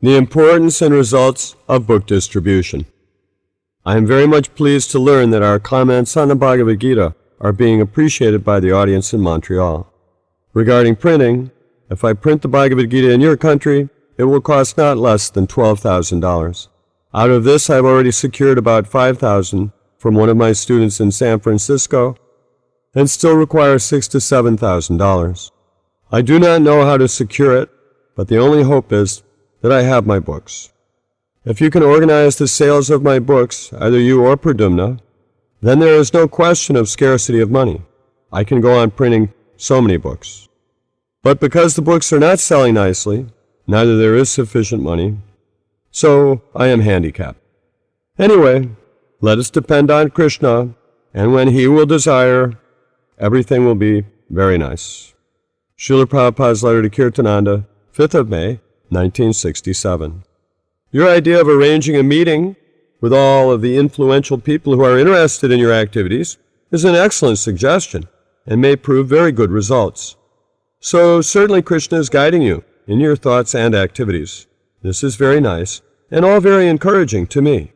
The importance and results of book distribution. I am very much pleased to learn that our comments on the Bhagavad Gita are being appreciated by the audience in Montreal. Regarding printing, if I print the Bhagavad Gita in your country, it will cost not less than $12,000. Out of this, I've already secured about $5,000 from one of my students in San Francisco and still require $6,000 to $7,000. I do not know how to secure it, but the only hope is that I have my books. If you can organize the sales of my books, either you or Pradyumna, then there is no question of scarcity of money. I can go on printing so many books. But because the books are not selling nicely, neither there is sufficient money, so I am handicapped. Anyway, let us depend on Krishna, and when he will desire, everything will be very nice. Srila Prabhupada's letter to Kirtananda, 5th of May, 1967. Your idea of arranging a meeting with all of the influential people who are interested in your activities is an excellent suggestion and may prove very good results. So certainly Krishna is guiding you in your thoughts and activities. This is very nice and all very encouraging to me.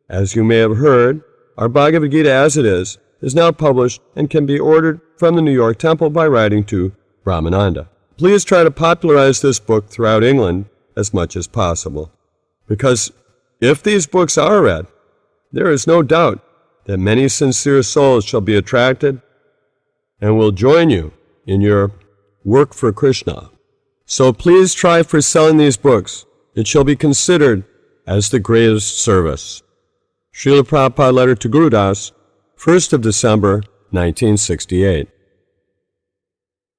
As you may have heard, our Bhagavad Gita as it is now published and can be ordered from the New York Temple by writing to Brahmananda. Please try to popularize this book throughout England as much as possible, because if these books are read, there is no doubt that many sincere souls shall be attracted and will join you in your work for Krishna. So please try for selling these books. It shall be considered as the greatest service. Srila Prabhupada letter to Guru Das, 1st of December, 1968.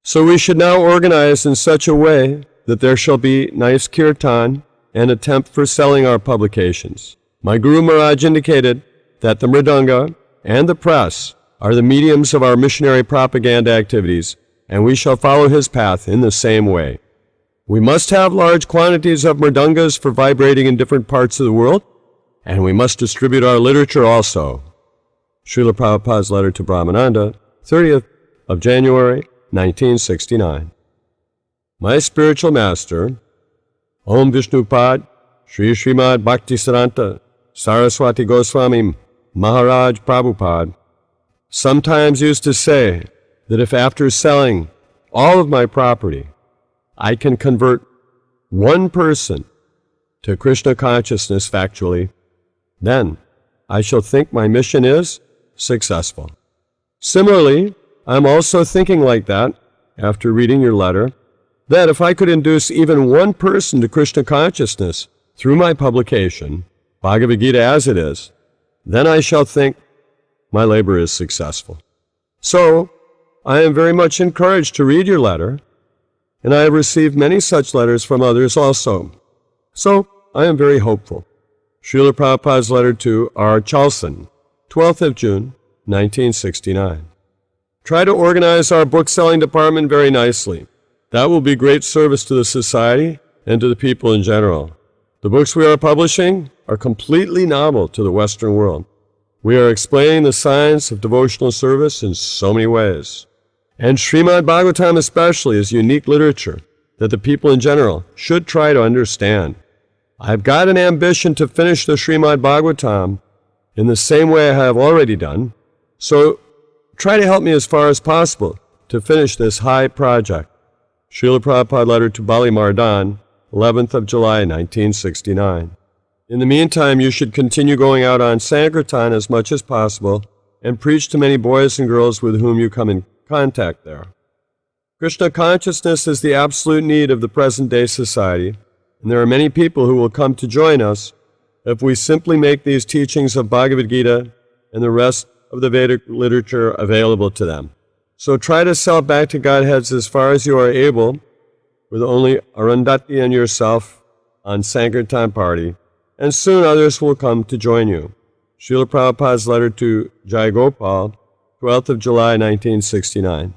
So we should now organize in such a way that there shall be nice kirtan and attempt for selling our publications. My Guru Maharaj indicated that the Mridanga and the press are the mediums of our missionary propaganda activities, and we shall follow his path in the same way. We must have large quantities of Mridangas for vibrating in different parts of the world, and we must distribute our literature also. Srila Prabhupada's letter to Brahmananda, 30th of January, 1969. My spiritual master, Om Vishnupad, Sri Srimad Bhaktisiddhanta Saraswati Goswami Maharaj Prabhupada, sometimes used to say that if after selling all of my property, I can convert one person to Krishna consciousness factually, then I shall think my mission is successful. Similarly, I'm also thinking like that, after reading your letter, that if I could induce even one person to Krishna consciousness through my publication, Bhagavad Gita as it is, then I shall think my labor is successful. So, I am very much encouraged to read your letter, and I have received many such letters from others also. So, I am very hopeful. Srila Prabhupada's letter to R. Chalson, 12th of June, 1969. Try to organize our book-selling department very nicely. That will be great service to the society and to the people in general. The books we are publishing are completely novel to the Western world. We are explaining the science of devotional service in so many ways. And Srimad Bhagavatam especially is unique literature that the people in general should try to understand. I've got an ambition to finish the Srimad Bhagavatam in the same way I have already done, so try to help me as far as possible to finish this high project. Srila Prabhupada letter to Bali Mardan, 11th of July, 1969. In the meantime, you should continue going out on Sankirtan as much as possible and preach to many boys and girls with whom you come in contact there. Krishna consciousness is the absolute need of the present-day society, and there are many people who will come to join us if we simply make these teachings of Bhagavad Gita and the rest of the Vedic literature available to them. So try to sell back to Godheads as far as you are able, with only Arundhati and yourself on Sankirtan party, and soon others will come to join you. Srila Prabhupada's letter to Jai Gopal, 12th of July, 1969.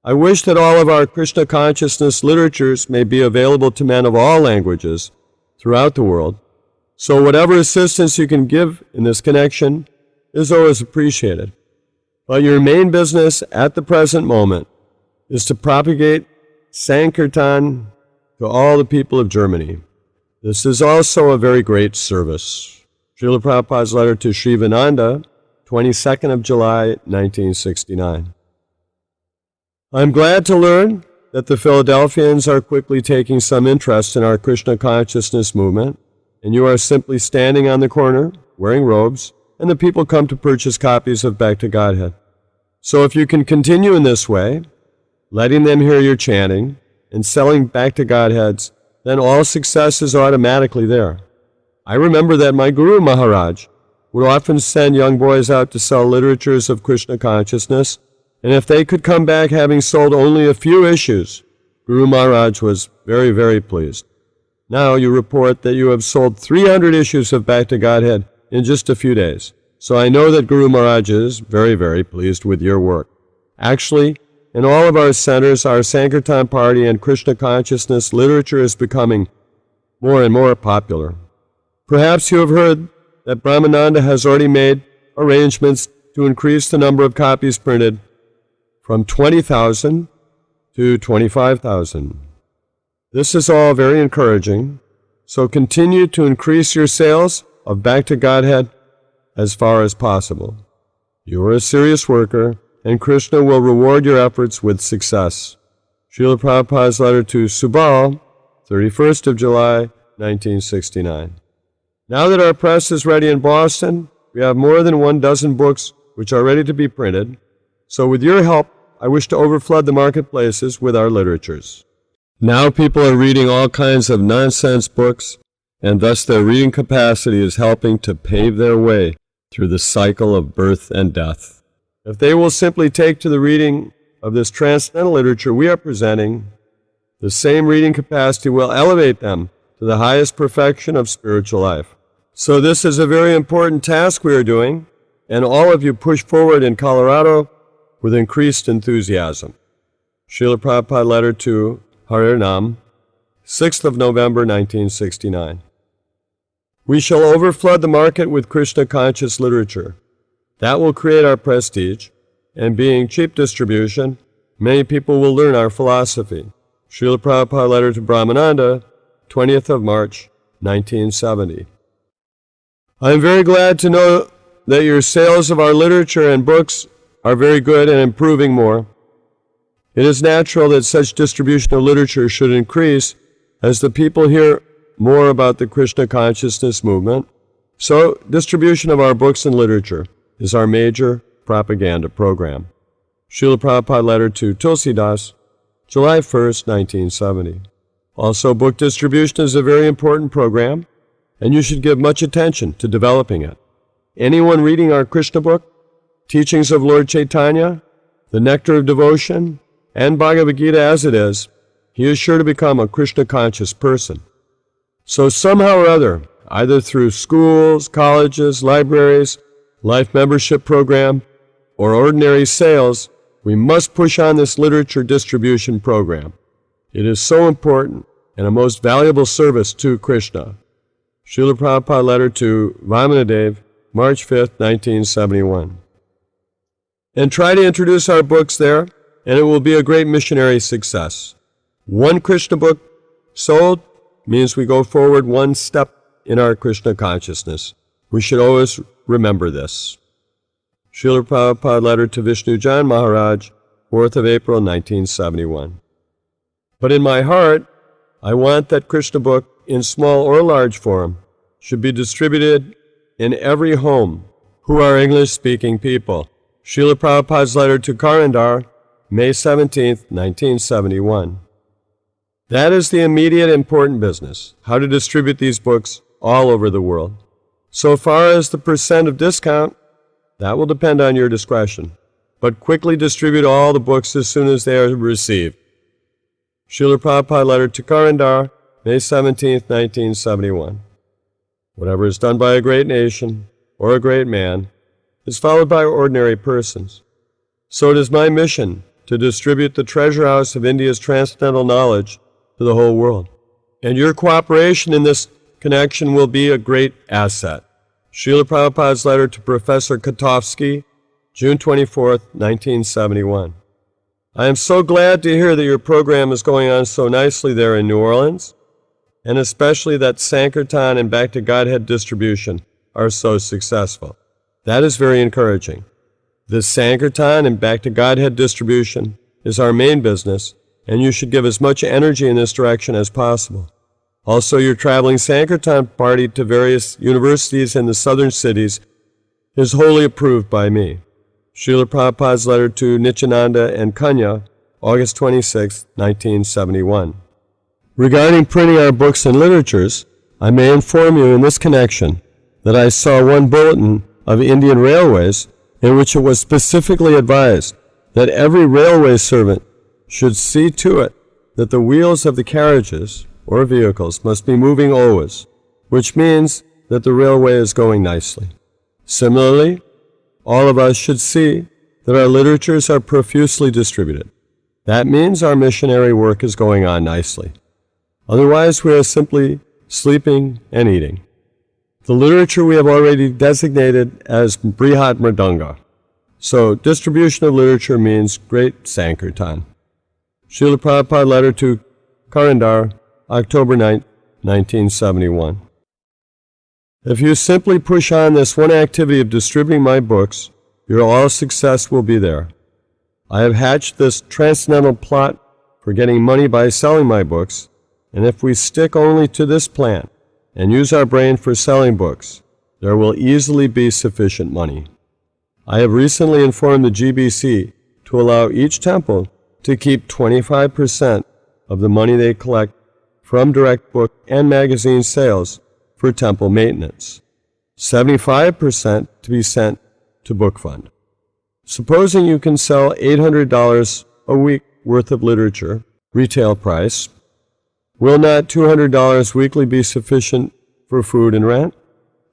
I wish that all of our Krishna consciousness literatures may be available to men of all languages throughout the world, so whatever assistance you can give in this connection is always appreciated. But your main business at the present moment is to propagate Sankirtan to all the people of Germany. This is also a very great service. Srila Prabhupada's letter to Srivananda, 22nd of July, 1969. I'm glad to learn that the Philadelphians are quickly taking some interest in our Krishna consciousness movement, and you are simply standing on the corner, wearing robes, and the people come to purchase copies of Back to Godhead. So if you can continue in this way, letting them hear your chanting, and selling Back to Godheads, then all success is automatically there. I remember that my Guru Maharaj would often send young boys out to sell literatures of Krishna consciousness, and if they could come back having sold only a few issues, Guru Maharaj was very, very pleased. Now you report that you have sold 300 issues of Back to Godhead in just a few days. So I know that Guru Maharaj is very, very pleased with your work. Actually, in all of our centers, our Sankirtan party and Krishna consciousness literature is becoming more and more popular. Perhaps you have heard that Brahmananda has already made arrangements to increase the number of copies printed from 20,000 to 25,000. This is all very encouraging, so continue to increase your sales of Back to Godhead as far as possible. You are a serious worker, and Krishna will reward your efforts with success. Srila Prabhupada's letter to Subal, 31st of July, 1969. Now that our press is ready in Boston, we have more than 12 books which are ready to be printed. So with your help, I wish to overflood the marketplaces with our literatures. Now people are reading all kinds of nonsense books, and thus their reading capacity is helping to pave their way through the cycle of birth and death. If they will simply take to the reading of this transcendental literature we are presenting, the same reading capacity will elevate them to the highest perfection of spiritual life. So this is a very important task we are doing, and all of you push forward in Colorado with increased enthusiasm. Srila Prabhupada letter to Harinam, 6th of November, 1969. We shall overflood the market with Krishna conscious literature. That will create our prestige, and being cheap distribution, many people will learn our philosophy. Srila Prabhupada letter to Brahmananda, 20th of March, 1970. I am very glad to know that your sales of our literature and books are very good and improving more. It is natural that such distribution of literature should increase as the people hear more about the Krishna consciousness movement. So, distribution of our books and literature is our major propaganda program. Srila Prabhupada letter to Tulsidas, July 1st, 1970. Also, book distribution is a very important program, and you should give much attention to developing it. Anyone reading our Krishna book, Teachings of Lord Chaitanya, The Nectar of Devotion, and Bhagavad Gita as it is, he is sure to become a Krishna conscious person. So somehow or other, either through schools, colleges, libraries, life membership program, or ordinary sales, we must push on this literature distribution program. It is so important and a most valuable service to Krishna. Srila Prabhupada letter to Vamanadev, March 5th, 1971. And try to introduce our books there, and it will be a great missionary success. One Krishna book sold means we go forward one step in our Krishna consciousness. We should always remember this. Srila Prabhupada letter to Vishnu Jan Maharaj, 4th of April, 1971. But in my heart, I want that Krishna book, in small or large form, should be distributed in every home who are English-speaking people. Srila Prabhupada's letter to Karandar, May 17th, 1971. That is the immediate important business, how to distribute these books all over the world. So far as the percent of discount, that will depend on your discretion, but quickly distribute all the books as soon as they are received. Srila Prabhupada letter to Karandar, May 17th, 1971. Whatever is done by a great nation or a great man is followed by ordinary persons. So it is my mission to distribute the treasure house of India's transcendental knowledge to the whole world. And your cooperation in this connection will be a great asset. Srila Prabhupada's letter to Professor Kotovsky, June 24th, 1971. I am so glad to hear that your program is going on so nicely there in New Orleans. and especially that Sankirtan and Back to Godhead distribution are so successful. That is very encouraging. This Sankirtan and Back to Godhead distribution is our main business, and you should give as much energy in this direction as possible. Also, your traveling Sankirtan party to various universities in the southern cities is wholly approved by me. Srila Prabhupada's letter to Nityananda and Kanya, August 26, 1971. Regarding printing our books and literatures, I may inform you in this connection that I saw one bulletin of Indian Railways in which it was specifically advised that every railway servant should see to it that the wheels of the carriages or vehicles must be moving always, which means that the railway is going nicely. Similarly, all of us should see that our literatures are profusely distributed. That means our missionary work is going on nicely. Otherwise, we are simply sleeping and eating. The literature we have already designated as Brihat Mridanga. So, distribution of literature means great Sankirtan. Srila Prabhupada letter to Karandar, October 9, 1971. If you simply push on this one activity of distributing my books, your all success will be there. I have hatched this transcendental plot for getting money by selling my books, and if we stick only to this plan and use our brain for selling books, there will easily be sufficient money. I have recently informed the GBC to allow each temple to keep 25% of the money they collect from direct book and magazine sales for temple maintenance, 75% to be sent to Book Fund. Supposing you can sell $800 a week worth of literature, retail price, will not $200 weekly be sufficient for food and rent?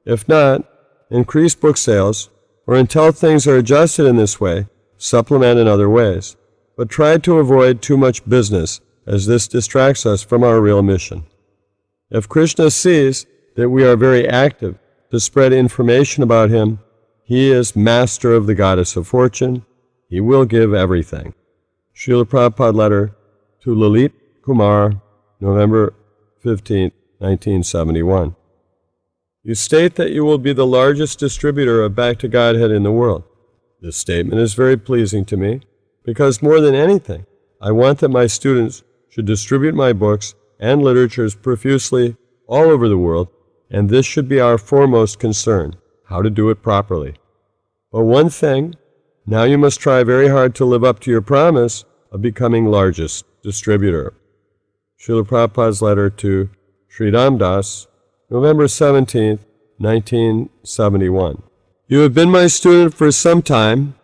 If not, increase book sales, or until things are adjusted in this way, supplement in other ways. But try to avoid too much business, as this distracts us from our real mission. If Krishna sees that we are very active to spread information about him, he is master of the goddess of fortune. He will give everything. Srila Prabhupada letter to Lalit Kumar, November 15, 1971. You state that you will be the largest distributor of Back to Godhead in the world. This statement is very pleasing to me because more than anything, I want that my students should distribute my books and literatures profusely all over the world, and this should be our foremost concern, how to do it properly. But one thing, now you must try very hard to live up to your promise of becoming largest distributor. Srila Prabhupada's letter to Sri Ram Das, November 17, 1971. You have been my student for some time,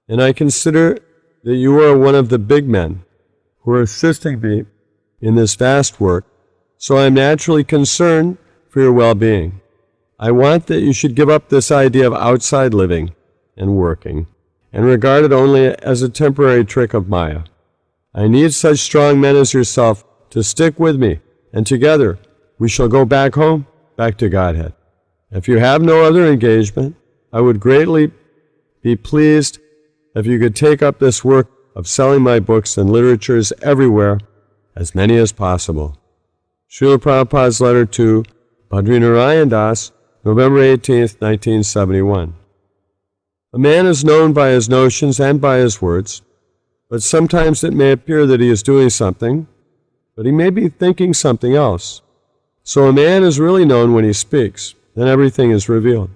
and I consider that you are one of the big men who are assisting me in this vast work, so I am naturally concerned for your well-being. I want that you should give up this idea of outside living and working, and regard it only as a temporary trick of Maya. I need such strong men as yourself to stick with me, and together we shall go back home, back to Godhead. If you have no other engagement, I would greatly be pleased if you could take up this work of selling my books and literatures everywhere, as many as possible. Srila Prabhupada's letter to Badrinarayan Das, November 18, 1971. A man is known by his notions and by his words, but sometimes it may appear that he is doing something, but he may be thinking something else. So a man is really known when he speaks, then everything is revealed.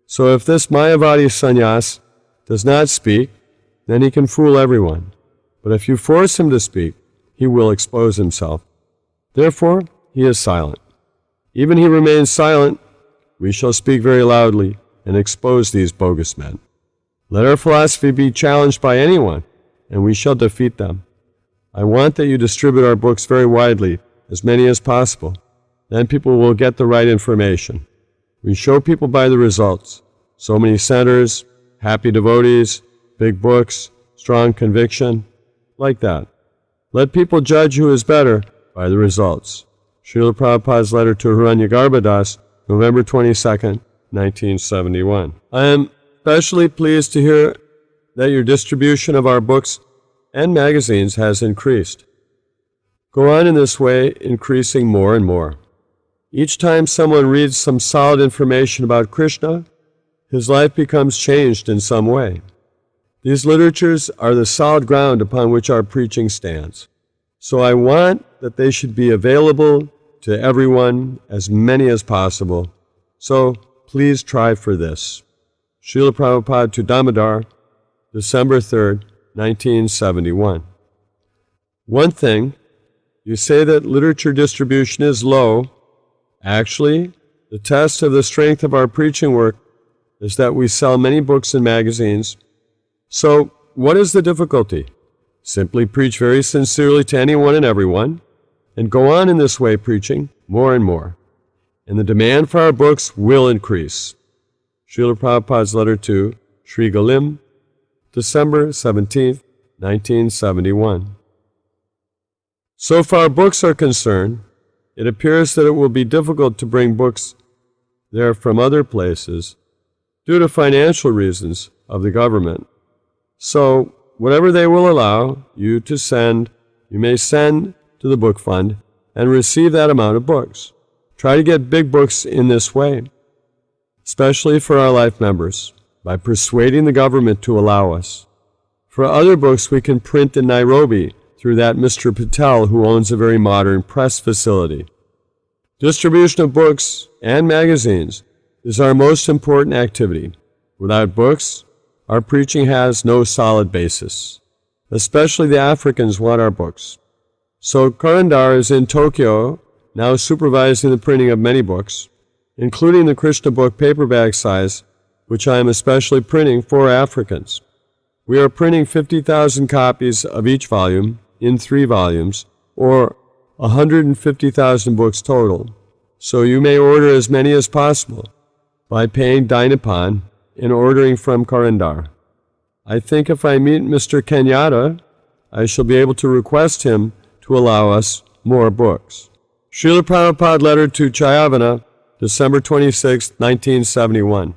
So if this Mayavadi sannyas does not speak, then he can fool everyone. But if you force him to speak, he will expose himself. Therefore, he is silent. Even he remains silent, we shall speak very loudly and expose these bogus men. Let our philosophy be challenged by anyone, and we shall defeat them. I want that you distribute our books very widely, as many as possible. Then people will get the right information. We show people by the results. So many centers, happy devotees, big books, strong conviction, like that. Let people judge who is better by the results. Srila Prabhupada's letter to Hiranyagarbha Das, November 22, 1971. I am especially pleased to hear that your distribution of our books and magazines has increased. Go on in this way, increasing more and more. Each time someone reads some solid information about Krishna, his life becomes changed in some way. These literatures are the solid ground upon which our preaching stands. So I want that they should be available to everyone, as many as possible. So please try for this. Srila Prabhupada to Damodar, December 3rd, 1971. One thing, you say that literature distribution is low. Actually, the test of the strength of our preaching work is that we sell many books and magazines. So, what is the difficulty? Simply preach very sincerely to anyone and everyone, and go on in this way preaching more and more. And the demand for our books will increase. Srila Prabhupada's letter to Sri Galim, December 17th, 1971. So far books are concerned, it appears that it will be difficult to bring books there from other places due to financial reasons of the government. So, whatever they will allow you to send, you may send to the book fund and receive that amount of books. Try to get big books in this way, especially for our life members, by persuading the government to allow us. For other books we can print in Nairobi through that Mr. Patel who owns a very modern press facility. Distribution of books and magazines is our most important activity. Without books, our preaching has no solid basis. Especially the Africans want our books. So Karandar is in Tokyo, now supervising the printing of many books, including the Krishna book paperback size, which I am especially printing for Africans. We are printing 50,000 copies of each volume in 3 volumes, or 150,000 books total. So you may order as many as possible by paying Dinapan and ordering from Karandar. I think if I meet Mr. Kenyatta, I shall be able to request him to allow us more books. Srila Prabhupada letter to Chayavana, December 26, 1971.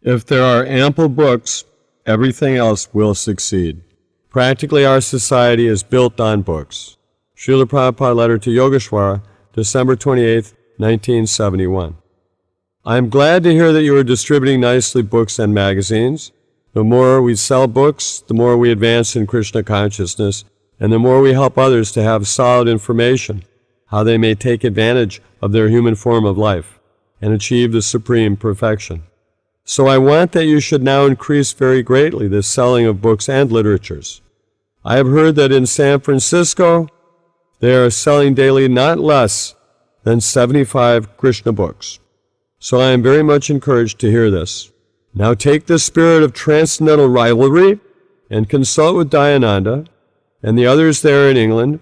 If there are ample books, everything else will succeed. Practically our society is built on books. Srila Prabhupada letter to Yogeshwara, December 28, 1971. I am glad to hear that you are distributing nicely books and magazines. The more we sell books, the more we advance in Krishna consciousness, and the more we help others to have solid information, how they may take advantage of their human form of life and achieve the supreme perfection. So I want that you should now increase very greatly the selling of books and literatures. I have heard that in San Francisco, they are selling daily not less than 75 Krishna books. So I am very much encouraged to hear this. Now take the spirit of transcendental rivalry and consult with Dayananda and the others there in England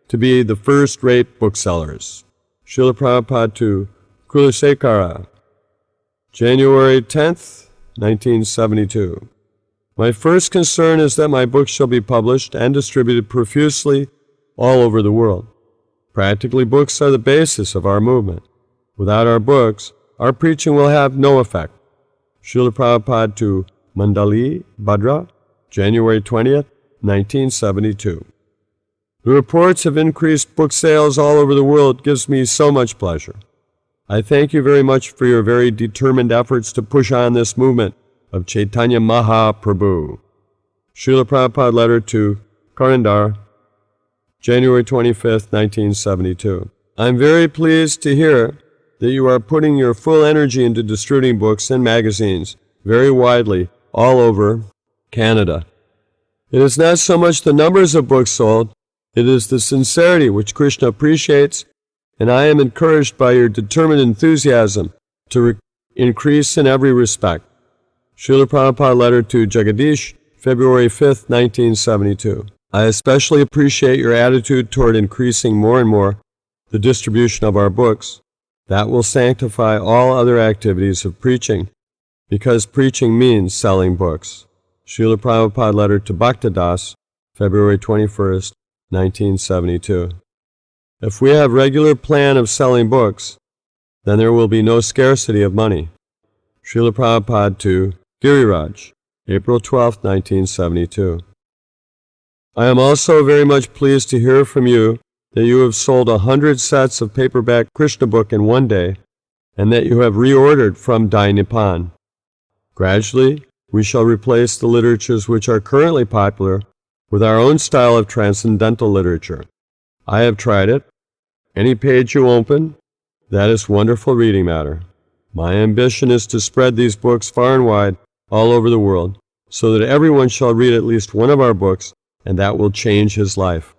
to be the first-rate booksellers. Srila Prabhupada to Kulasekara, January 10th, 1972. My first concern is that my books shall be published and distributed profusely all over the world. Practically, books are the basis of our movement. Without our books, our preaching will have no effect. Srila Prabhupada to Mandali, Bhadra, January 20th, 1972. The reports of increased book sales all over the world gives me so much pleasure. I thank you very much for your very determined efforts to push on this movement of Chaitanya Mahaprabhu. Srila Prabhupada letter to Karandar, January 25th, 1972. I'm very pleased to hear that you are putting your full energy into distributing books and magazines very widely all over Canada. It is not so much the numbers of books sold, it is the sincerity which Krishna appreciates, and I am encouraged by your determined enthusiasm to increase in every respect. Srila Prabhupada letter to Jagadish, February 5th, 1972. I especially appreciate your attitude toward increasing more and more the distribution of our books. That will sanctify all other activities of preaching, because preaching means selling books. Srila Prabhupada letter to Bhaktadas, February 21st, 1972. If we have regular plan of selling books, then there will be no scarcity of money. Srila Prabhupada to Giriraj, April 12, 1972. I am also very much pleased to hear from you that you have sold 100 sets of paperback Krishna book in one day, and that you have reordered from Dai Nippon. Gradually, we shall replace the literatures which are currently popular with our own style of transcendental literature. I have tried it. Any page you open, that is wonderful reading matter. My ambition is to spread these books far and wide all over the world, so that everyone shall read at least one of our books, and that will change his life.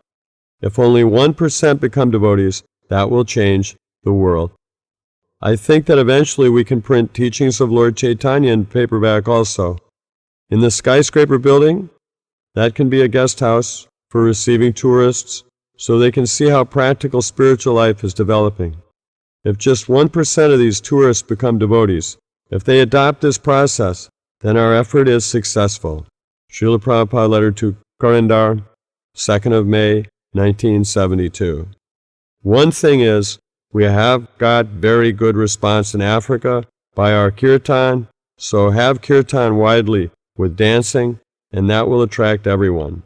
If only 1% become devotees, that will change the world. I think that eventually we can print Teachings of Lord Chaitanya in paperback also. In the skyscraper building, that can be a guest house for receiving tourists, so they can see how practical spiritual life is developing. If just 1% of these tourists become devotees, if they adopt this process, then our effort is successful. Srila Prabhupada letter to Karandar, 2nd of May, 1972. One thing is, we have got very good response in Africa by our kirtan, so have kirtan widely with dancing, and that will attract everyone.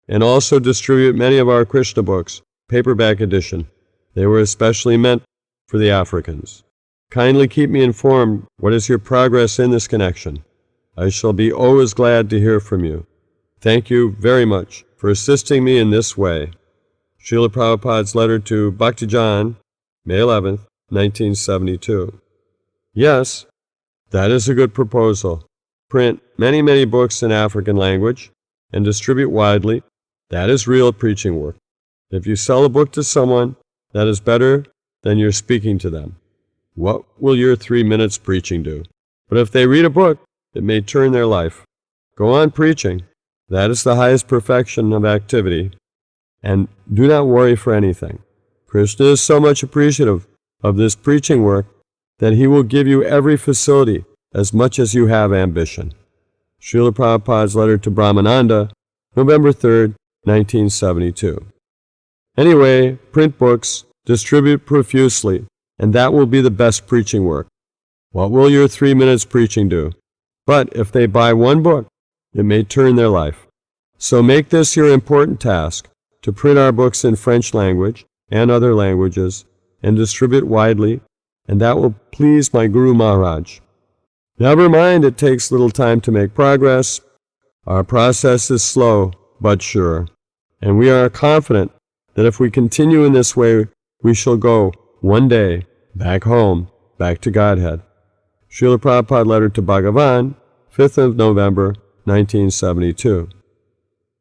And also distribute many of our Krishna books, paperback edition. They were especially meant for the Africans. Kindly keep me informed what is your progress in this connection. I shall be always glad to hear from you. Thank you very much for assisting me in this way. Srila Prabhupada's letter to Bhaktijan, May 11th, 1972. Yes, that is a good proposal. Print many books in African language and distribute widely. That is real preaching work. If you sell a book to someone, that is better than your speaking to them. What will your 3 minutes preaching do? But if they read a book, it may turn their life. Go on preaching. That is the highest perfection of activity. And do not worry for anything. Krishna is so much appreciative of this preaching work that he will give you every facility as much as you have ambition. Srila Prabhupada's letter to Brahmananda, November 3rd, 1972. Anyway, print books, distribute profusely, and that will be the best preaching work. What will your 3 minutes preaching do? But if they buy one book, it may turn their life. So make this your important task, to print our books in French language and other languages, and distribute widely, and that will please my Guru Maharaj. Never mind, it takes little time to make progress. Our process is slow, but sure, and we are confident that if we continue in this way, we shall go, one day, back home, back to Godhead. Srila Prabhupada letter to Bhagavan, 5th of November, 1972.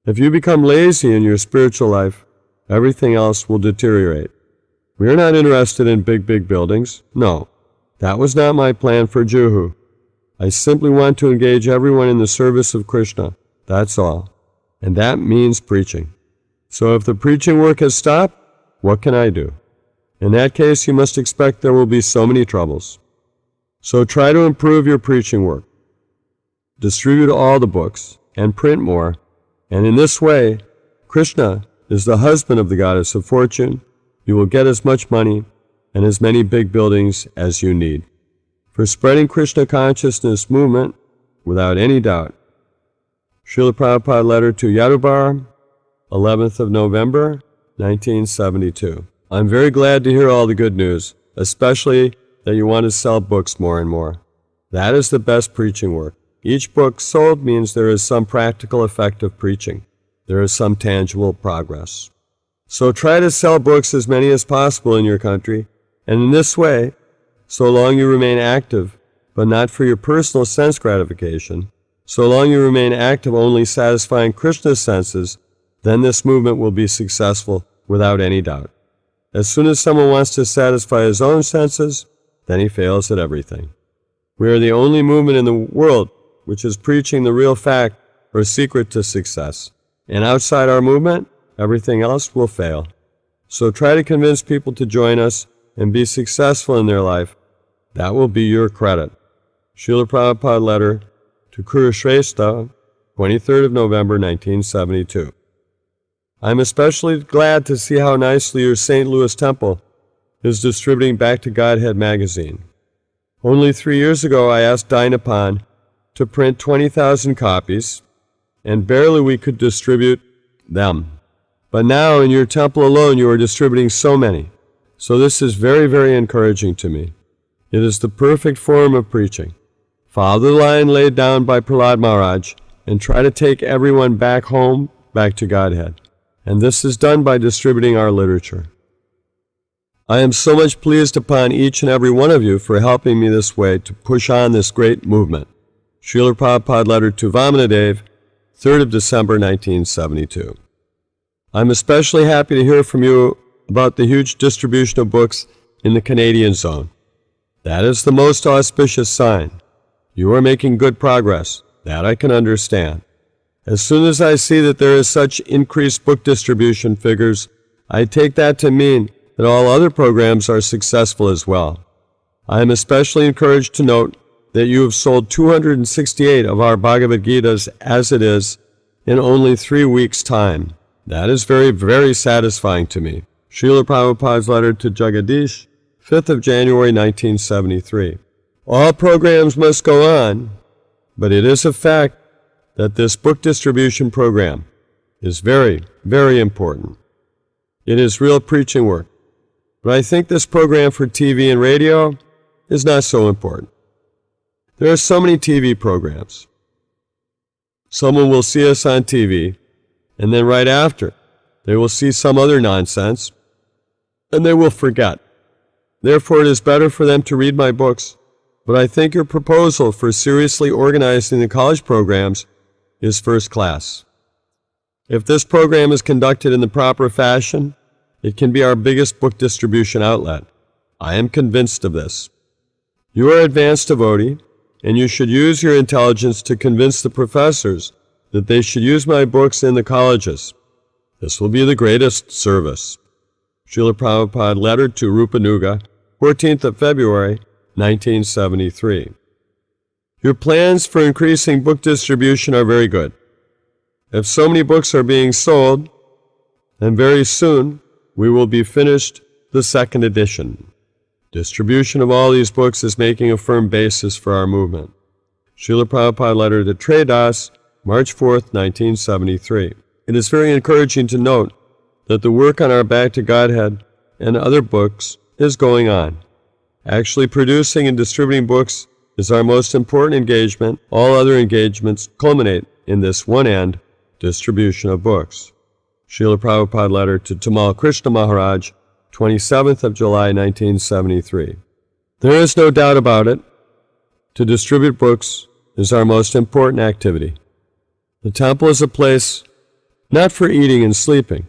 If you become lazy in your spiritual life, everything else will deteriorate. We are not interested in big buildings. No, that was not my plan for Juhu. I simply want to engage everyone in the service of Krishna. That's all. And that means preaching. So if the preaching work has stopped, what can I do? In that case, you must expect there will be so many troubles. So try to improve your preaching work. Distribute all the books and print more. And in this way, Krishna is the husband of the goddess of fortune. You will get as much money and as many big buildings as you need. For spreading Krishna consciousness movement, without any doubt. Srila Prabhupada letter to Yadubar, 11th of November, 1972. I'm very glad to hear all the good news, especially that you want to sell books more and more. That is the best preaching work. Each book sold means there is some practical effect of preaching. There is some tangible progress. So try to sell books as many as possible in your country, and in this way, so long you remain active, but not for your personal sense gratification, so long you remain active only satisfying Krishna's senses, then this movement will be successful without any doubt. As soon as someone wants to satisfy his own senses, then he fails at everything. We are the only movement in the world which is preaching the real fact or secret to success. And outside our movement, everything else will fail. So try to convince people to join us and be successful in their life. That will be your credit. Srila Prabhupada letter to Kurushrestha, 23rd of November, 1972. I'm especially glad to see how nicely your St. Louis Temple is distributing Back to Godhead magazine. Only 3 years ago, I asked Dai Nippon to print 20,000 copies, and barely we could distribute them. But now in your temple alone you are distributing so many. So this is very, very encouraging to me. It is the perfect form of preaching. Follow the line laid down by Prahlad Maharaj and try to take everyone back home, back to Godhead. And this is done by distributing our literature. I am so much pleased upon each and every one of you for helping me this way to push on this great movement. Srila Prabhupada letter to Vamanadev, 3rd of December 1972. I'm especially happy to hear from you about the huge distribution of books in the Canadian zone. That is the most auspicious sign. You are making good progress. That I can understand. As soon as I see that there is such increased book distribution figures, I take that to mean that all other programs are successful as well. I am especially encouraged to note that you have sold 268 of our Bhagavad Gitas as it is in only 3 weeks' time. That is very, very satisfying to me. Srila Prabhupada's letter to Jagadish, 5th of January 1973. All programs must go on, but it is a fact that this book distribution program is very, very important. It is real preaching work. But I think this program for TV and radio is not so important. There are so many TV programs. Someone will see us on TV, and then right after, they will see some other nonsense, and they will forget. Therefore, it is better for them to read my books. But I think your proposal for seriously organizing the college programs is first class. If this program is conducted in the proper fashion, it can be our biggest book distribution outlet. I am convinced of this. You are an advanced devotee, and you should use your intelligence to convince the professors that they should use my books in the colleges. This will be the greatest service. Srila Prabhupada letter to Rupanuga, 14th of February, 1973. Your plans for increasing book distribution are very good. If so many books are being sold, then very soon we will be finished the 2nd edition. Distribution of all these books is making a firm basis for our movement. Srila Prabhupada letter to Tredas, March 4th, 1973. It is very encouraging to note that the work on our Back to Godhead and other books is going on. Actually producing and distributing books is our most important engagement. All other engagements culminate in this one end, distribution of books. Srila Prabhupada letter to Tamal Krishna Maharaj, 27th of July, 1973. There is no doubt about it. To distribute books is our most important activity. The temple is a place not for eating and sleeping,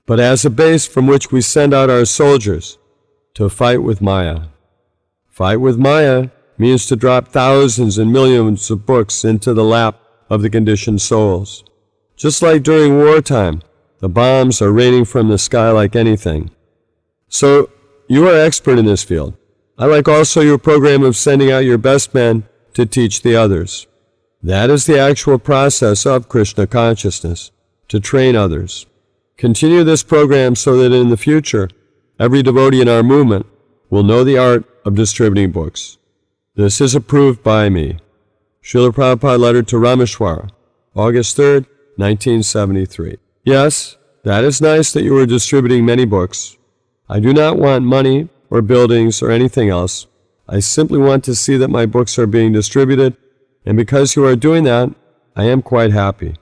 but as a base from which we send out our soldiers to fight with Maya. Fight with Maya means to drop thousands and millions of books into the lap of the conditioned souls. Just like during wartime, the bombs are raining from the sky like anything. So, you are expert in this field. I like also your program of sending out your best men to teach the others. That is the actual process of Krishna consciousness, to train others. Continue this program so that in the future, every devotee in our movement will know the art of distributing books. This is approved by me. Srila Prabhupada letter to Rameshwara, August 3rd, 1973. Yes, that is nice that you are distributing many books. I do not want money or buildings or anything else. I simply want to see that my books are being distributed, and because you are doing that, I am quite happy.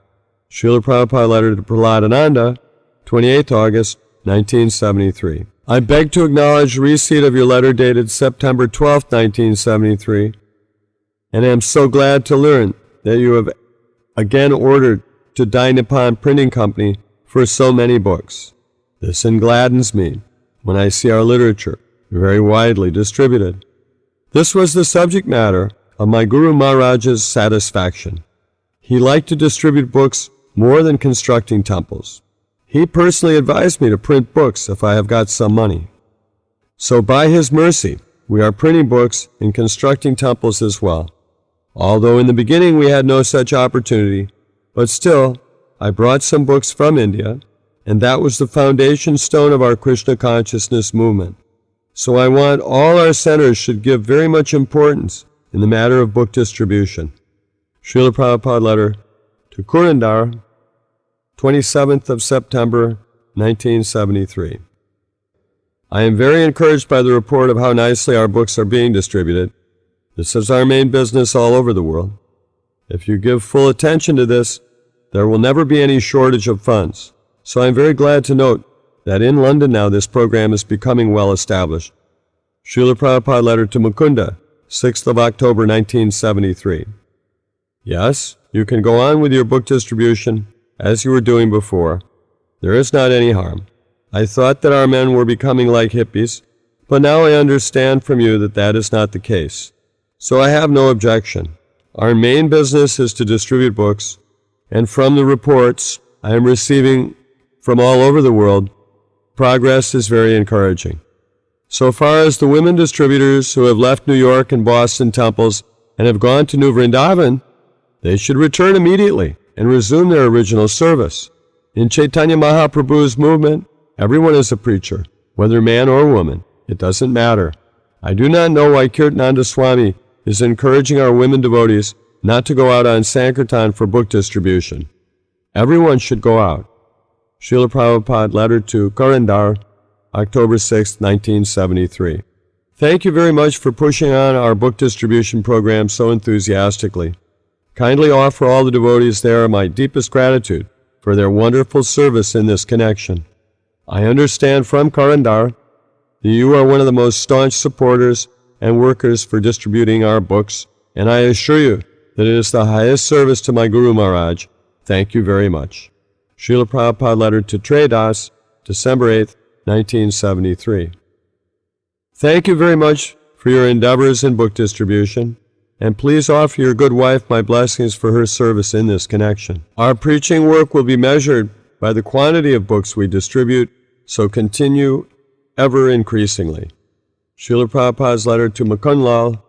Srila Prabhupada letter to Prahladananda, 28th August, 1973. I beg to acknowledge receipt of your letter dated September 12, 1973, and am so glad to learn that you have again ordered to Dai Nippon Printing Company for so many books. This gladdens me when I see our literature very widely distributed. This was the subject matter of my Guru Maharaj's satisfaction. He liked to distribute books more than constructing temples. He personally advised me to print books if I have got some money. So by his mercy, we are printing books and constructing temples as well. Although in the beginning we had no such opportunity, but still, I brought some books from India, and that was the foundation stone of our Krishna consciousness movement. So I want all our centers should give very much importance in the matter of book distribution. Srila Prabhupada letter to Kurandar, 27th of September, 1973. I am very encouraged by the report of how nicely our books are being distributed. This is our main business all over the world. If you give full attention to this, there will never be any shortage of funds. So I am very glad to note that in London now this program is becoming well established. Srila Prabhupada letter to Mukunda, 6th of October 1973. Yes, you can go on with your book distribution as you were doing before. There is not any harm. I thought that our men were becoming like hippies, but now I understand from you that that is not the case. So I have no objection. Our main business is to distribute books, and from the reports I am receiving from all over the world, progress is very encouraging. So far as the women distributors who have left New York and Boston temples and have gone to New Vrindavan, they should return immediately and resume their original service. In Chaitanya Mahaprabhu's movement, everyone is a preacher, whether man or woman. It doesn't matter. I do not know why Kirtananda Swami is encouraging our women devotees not to go out on Sankirtan for book distribution. Everyone should go out. Srila Prabhupada letter to Karandar, October 6, 1973. Thank you very much for pushing on our book distribution program so enthusiastically. Kindly offer all the devotees there my deepest gratitude for their wonderful service in this connection. I understand from Karandar that you are one of the most staunch supporters and workers for distributing our books, and I assure you that it is the highest service to my Guru Maharaj. Thank you very much. Srila Prabhupada letter to Trey Das, December 8, 1973. Thank you very much for your endeavors in book distribution, and please offer your good wife my blessings for her service in this connection. Our preaching work will be measured by the quantity of books we distribute, so continue ever increasingly. Srila Prabhupada's letter to Mukundlal,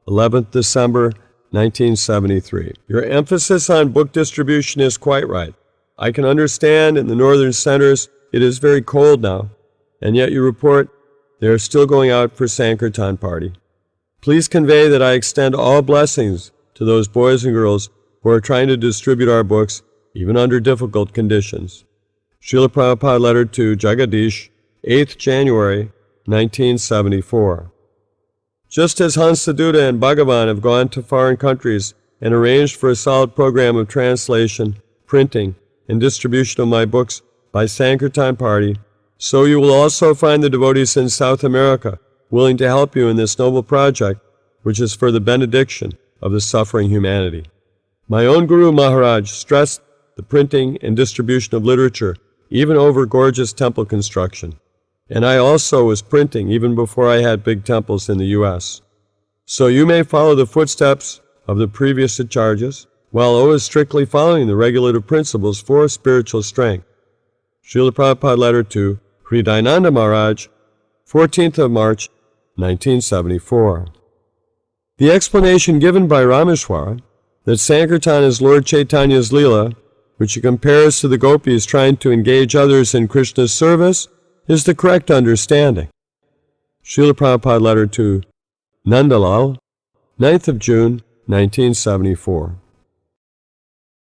11th December, 1973. Your emphasis on book distribution is quite right. I can understand in the northern centers it is very cold now, and yet you report they are still going out for Sankirtan party. Please convey that I extend all blessings to those boys and girls who are trying to distribute our books, even under difficult conditions. Srila Prabhupada letter to Jagadish, 8th January, 1974. Just as Hansaduta and Bhagavan have gone to foreign countries and arranged for a solid program of translation, printing, and distribution of my books by Sankirtan party, so you will also find the devotees in South America willing to help you in this noble project, which is for the benediction of the suffering humanity. My own Guru Maharaj stressed the printing and distribution of literature even over gorgeous temple construction, and I also was printing even before I had big temples in the U.S. So you may follow the footsteps of the previous acharjas, while always strictly following the regulative principles for spiritual strength. Srila Prabhupada letter to Hridayananda Maharaj, 14th of March, 1974. The explanation given by Rameshwara that Sankirtan is Lord Chaitanya's Leela, which he compares to the gopis trying to engage others in Krishna's service, is the correct understanding. Srila Prabhupada letter to Nandalal, 9th of June, 1974.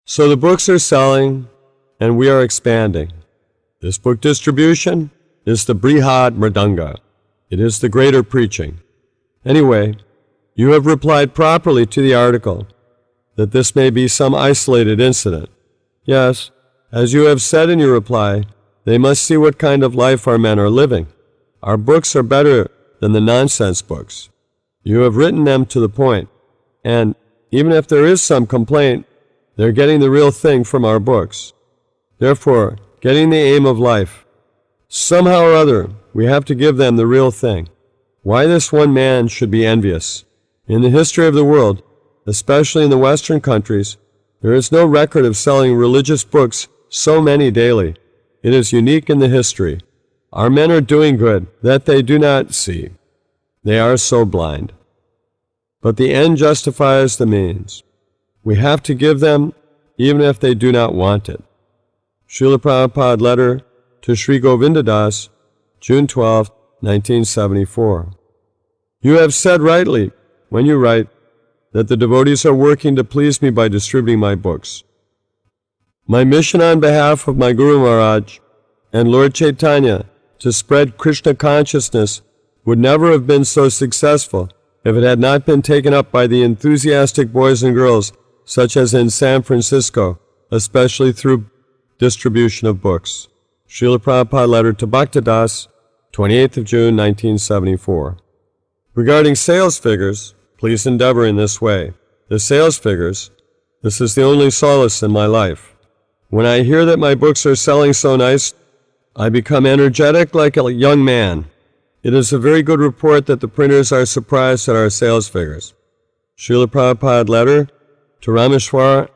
So the books are selling, and we are expanding. This book distribution is the Brihad Mridanga. It is the greater preaching. Anyway, you have replied properly to the article that this may be some isolated incident. Yes, as you have said in your reply, they must see what kind of life our men are living. Our books are better than the nonsense books. You have written them to the point, and even if there is some complaint, they're getting the real thing from our books. Therefore, getting the aim of life. Somehow or other, we have to give them the real thing. Why this one man should be envious. In the history of the world, especially in the Western countries, there is no record of selling religious books so many daily. It is unique in the history. Our men are doing good that they do not see. They are so blind. But the end justifies the means. We have to give them even if they do not want it. Srila Prabhupada letter to Sri Govindadas, June 12, 1974. You have said rightly when you write that the devotees are working to please me by distributing my books. My mission on behalf of my Guru Maharaj and Lord Chaitanya to spread Krishna consciousness would never have been so successful if it had not been taken up by the enthusiastic boys and girls, such as in San Francisco, especially through distribution of books. Srila Prabhupada letter to Bhaktidas, 28th of June, 1974. Regarding sales figures, please endeavor in this way. The sales figures, this is the only solace in my life. When I hear that my books are selling so nice, I become energetic like a young man. It is a very good report that the printers are surprised at our sales figures. Srila Prabhupada letter to Rameshwar,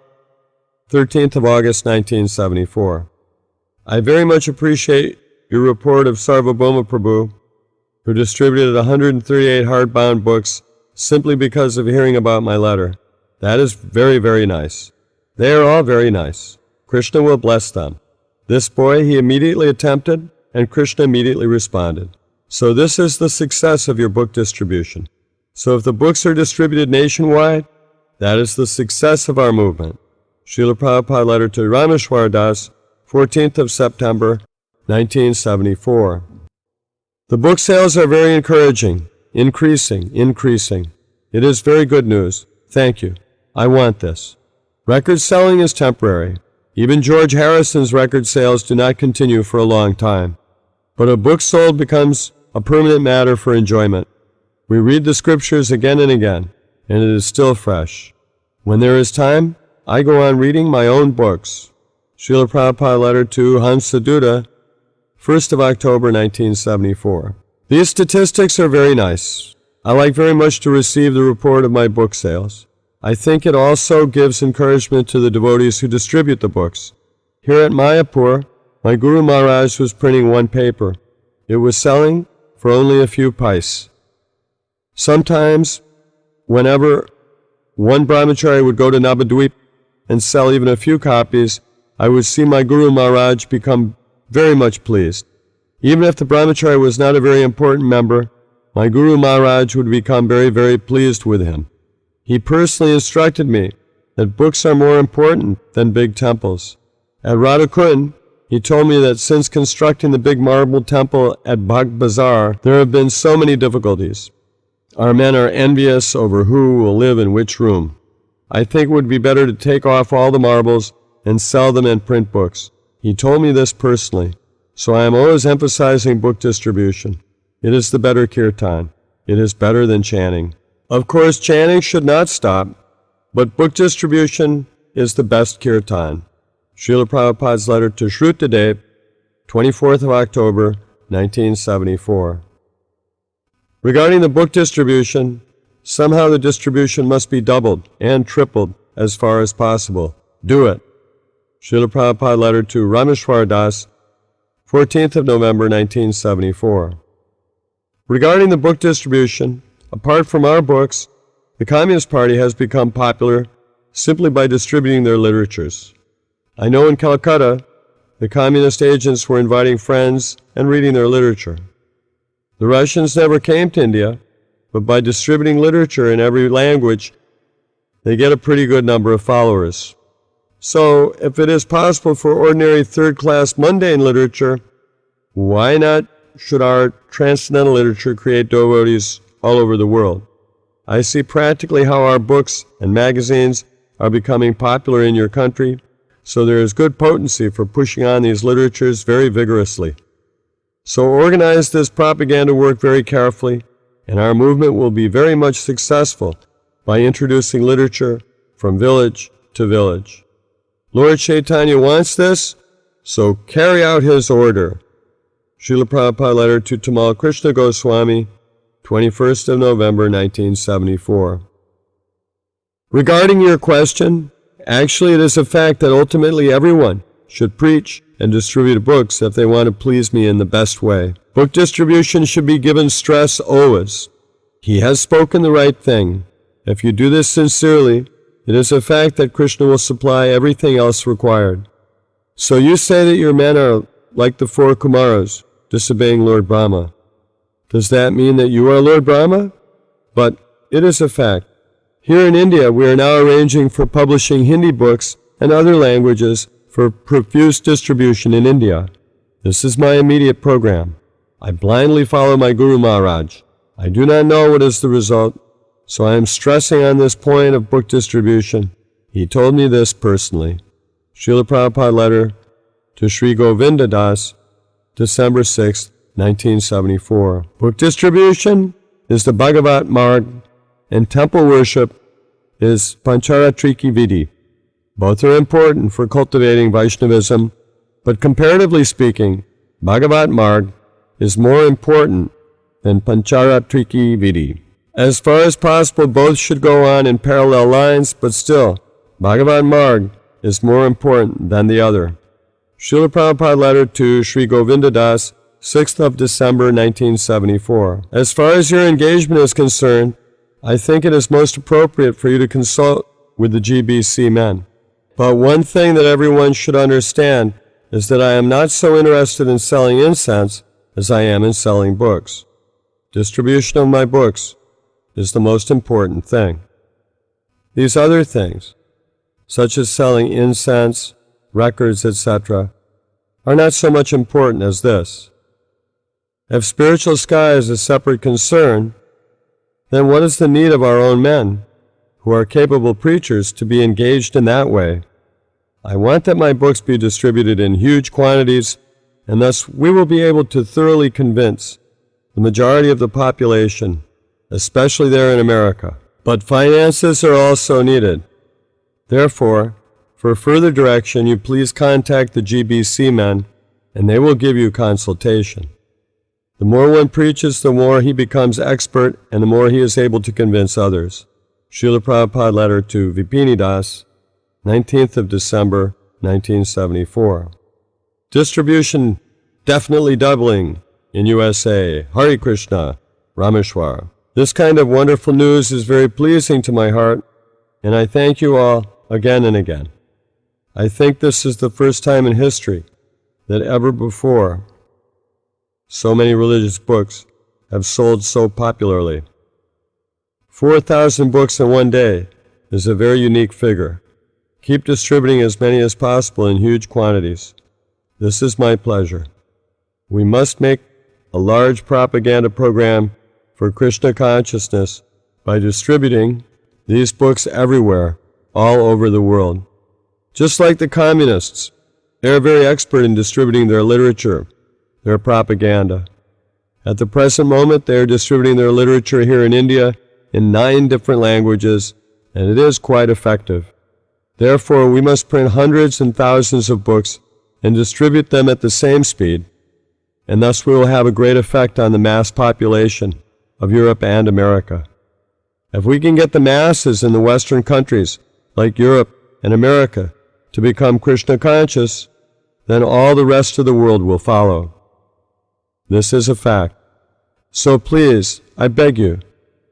13th of August, 1974. I very much appreciate your report of Sarvabhauma Prabhu, who distributed 138 hardbound books simply because of hearing about my letter. That is very, very nice. They are all very nice. Krishna will bless them. This boy he immediately attempted, and Krishna immediately responded. So this is the success of your book distribution. So if the books are distributed nationwide, that is the success of our movement. Srila Prabhupada letter to Rameshwar Das, 14th of September, 1974. The book sales are very encouraging, increasing. It is very good news. Thank you. I want this. Record selling is temporary. Even George Harrison's record sales do not continue for a long time. But a book sold becomes a permanent matter for enjoyment. We read the scriptures again and again, and it is still fresh. When there is time, I go on reading my own books. Srila Prabhupada letter to Hansaduta, 1st of October, 1974. These statistics are very nice. I like very much to receive the report of my book sales. I think it also gives encouragement to the devotees who distribute the books. Here at Mayapur, my Guru Maharaj was printing one paper. It was selling for only a few pice. Sometimes, whenever one brahmachari would go to Navadvip and sell even a few copies, I would see my Guru Maharaj become very much pleased. Even if the brahmachari was not a very important member, my Guru Maharaj would become very, very pleased with him. He personally instructed me that books are more important than big temples. At Radhakund, he told me that since constructing the big marble temple at Bhag Bazar, there have been so many difficulties. Our men are envious over who will live in which room. I think it would be better to take off all the marbles and sell them and print books. He told me this personally, so I am always emphasizing book distribution. It is the better kirtan. It is better than chanting. Of course, chanting should not stop, but book distribution is the best kirtan. Srila Prabhupada's letter to Shrutadev, 24th of October, 1974. Regarding the book distribution, somehow the distribution must be doubled and tripled as far as possible. Do it. Srila Prabhupada letter to Rameshwar Das, 14th of November, 1974. Regarding the book distribution, apart from our books, the Communist Party has become popular simply by distributing their literatures. I know in Calcutta, the communist agents were inviting friends and reading their literature. The Russians never came to India, but by distributing literature in every language, they get a pretty good number of followers. So, if it is possible for ordinary third-class mundane literature, why not should our transcendental literature create devotees all over the world? I see practically how our books and magazines are becoming popular in your country, so there is good potency for pushing on these literatures very vigorously. So organize this propaganda work very carefully, and our movement will be very much successful by introducing literature from village to village. Lord Chaitanya wants this, so carry out his order. Srila Prabhupada letter to Tamal Krishna Goswami, 21st of November, 1974. Regarding your question, actually it is a fact that ultimately everyone should preach and distribute books if they want to please me in the best way. Book distribution should be given stress always. He has spoken the right thing. If you do this sincerely, it is a fact that Krishna will supply everything else required. So you say that your men are like the four Kumaras, disobeying Lord Brahma. Does that mean that you are Lord Brahma? But it is a fact. Here in India, we are now arranging for publishing Hindi books and other languages for profuse distribution in India. This is my immediate program. I blindly follow my Guru Maharaj. I do not know what is the result, so I am stressing on this point of book distribution. He told me this personally. Srila Prabhupada letter to Sri Govinda Das, December 6, 1974. Book distribution is the Bhagavat Marg, and temple worship is Pancharatriki Vidhi. Both are important for cultivating Vaishnavism, but comparatively speaking, Bhagavat Marg is more important than Pancharatriki Vidhi. As far as possible, both should go on in parallel lines, but still, Bhagavat Marg is more important than the other. Srila Prabhupada letter to Sri Govinda Das, 6th of December, 1974. As far as your engagement is concerned, I think it is most appropriate for you to consult with the GBC men. But one thing that everyone should understand is that I am not so interested in selling incense as I am in selling books. Distribution of my books is the most important thing. These other things, such as selling incense, records, etc., are not so much important as this. If spiritual sky is a separate concern, then what is the need of our own men, who are capable preachers, to be engaged in that way? I want that my books be distributed in huge quantities, and thus we will be able to thoroughly convince the majority of the population, especially there in America. But finances are also needed. Therefore, for further direction, you please contact the GBC men, and they will give you consultation. The more one preaches, the more he becomes expert, and the more he is able to convince others. Srila Prabhupada letter to Vipini Das, 19th of December, 1974. Distribution definitely doubling in USA. Hare Krishna, Rameshwar. This kind of wonderful news is very pleasing to my heart, and I thank you all again and again. I think this is the first time in history that ever before so many religious books have sold so popularly. 4,000 books in one day is a very unique figure. Keep distributing as many as possible in huge quantities. This is my pleasure. We must make a large propaganda program for Krishna consciousness by distributing these books everywhere, all over the world. Just like the communists, they are very expert in distributing their literature, their propaganda. At the present moment, they are distributing their literature here in India in 9 different languages, and it is quite effective. Therefore, we must print hundreds and thousands of books and distribute them at the same speed, and thus we will have a great effect on the mass population of Europe and America. If we can get the masses in the Western countries, like Europe and America, to become Krishna conscious, then all the rest of the world will follow. This is a fact. So please, I beg you,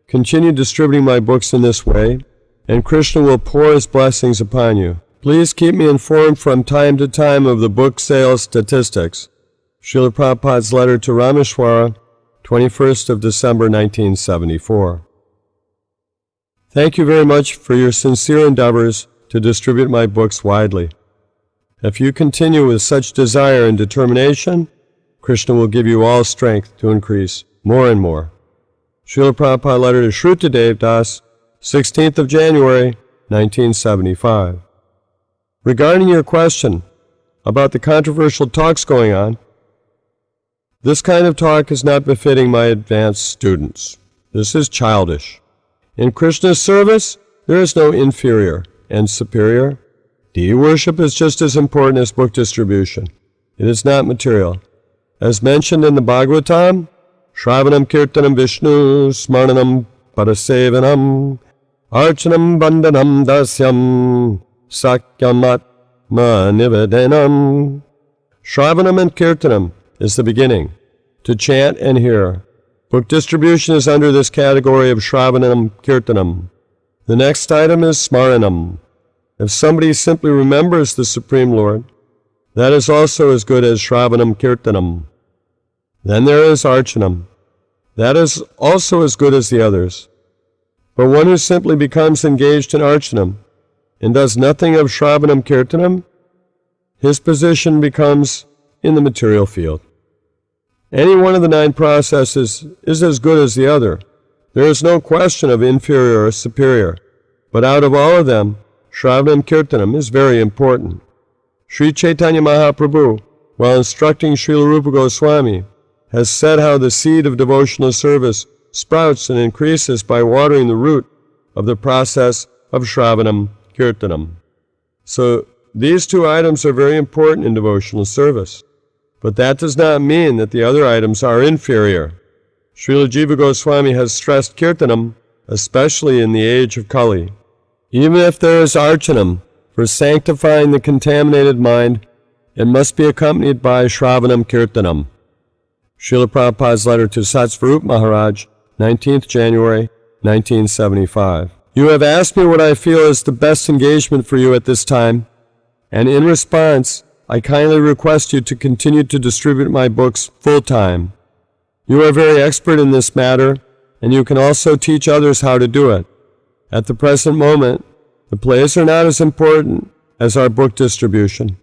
continue distributing my books in this way, and Krishna will pour his blessings upon you. Please keep me informed from time to time of the book sales statistics. Srila Prabhupada's letter to Rameshwara, 21st of December, 1974. Thank you very much for your sincere endeavors to distribute my books widely. If you continue with such desire and determination, Krishna will give you all strength to increase more and more. Srila Prabhupada letter to Shrutadev Das, 16th of January, 1975. Regarding your question about the controversial talks going on, this kind of talk is not befitting my advanced students. This is childish. In Krishna's service, there is no inferior and superior. Deity worship is just as important as book distribution. It is not material. As mentioned in the Bhagavatam, Shravanam Kirtanam Vishnu Smaranam Parasevanam Archanam Bandhanam Dasyam Sakyamatma Nivedanam. Shravanam and Kirtanam is the beginning, to chant and hear. Book distribution is under this category of Shravanam Kirtanam. The next item is Smaranam. If somebody simply remembers the Supreme Lord, that is also as good as Shravanam Kirtanam. Then there is Archanam. That is also as good as the others. But one who simply becomes engaged in Archanam and does nothing of Shravanam Kirtanam his position becomes in the material field. Any one of the 9 processes is as good as the other. There is no question of inferior or superior, but out of all of them, Shravanam Kirtanam is very important. Sri Chaitanya Mahaprabhu, while instructing Srila Rupa Goswami, has said how the seed of devotional service sprouts and increases by watering the root of the process of Shravanam Kirtanam. So these 2 items are very important in devotional service, but that does not mean that the other items are inferior. Srila Jiva Goswami has stressed Kirtanam, especially in the age of Kali. Even if there is Archanam for sanctifying the contaminated mind, it must be accompanied by Shravanam Kirtanam. Srila Prabhupada's letter to Satsvarup Maharaj, 19th January, 1975. You have asked me what I feel is the best engagement for you at this time, and in response, I kindly request you to continue to distribute my books full-time. You are very expert in this matter, and you can also teach others how to do it. At the present moment, the plays are not as important as our book distribution.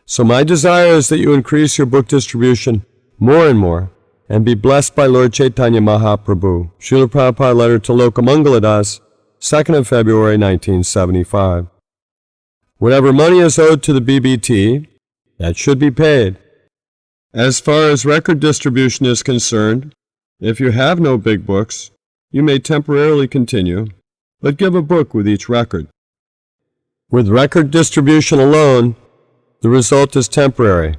So my desire is that you increase your book distribution more and more, and be blessed by Lord Chaitanya Mahaprabhu. Srila Prabhupada letter to Lokamangala Das, 2nd of February, 1975. Whatever money is owed to the BBT, that should be paid. As far as record distribution is concerned, if you have no big books, you may temporarily continue, but give a book with each record. With record distribution alone, the result is temporary.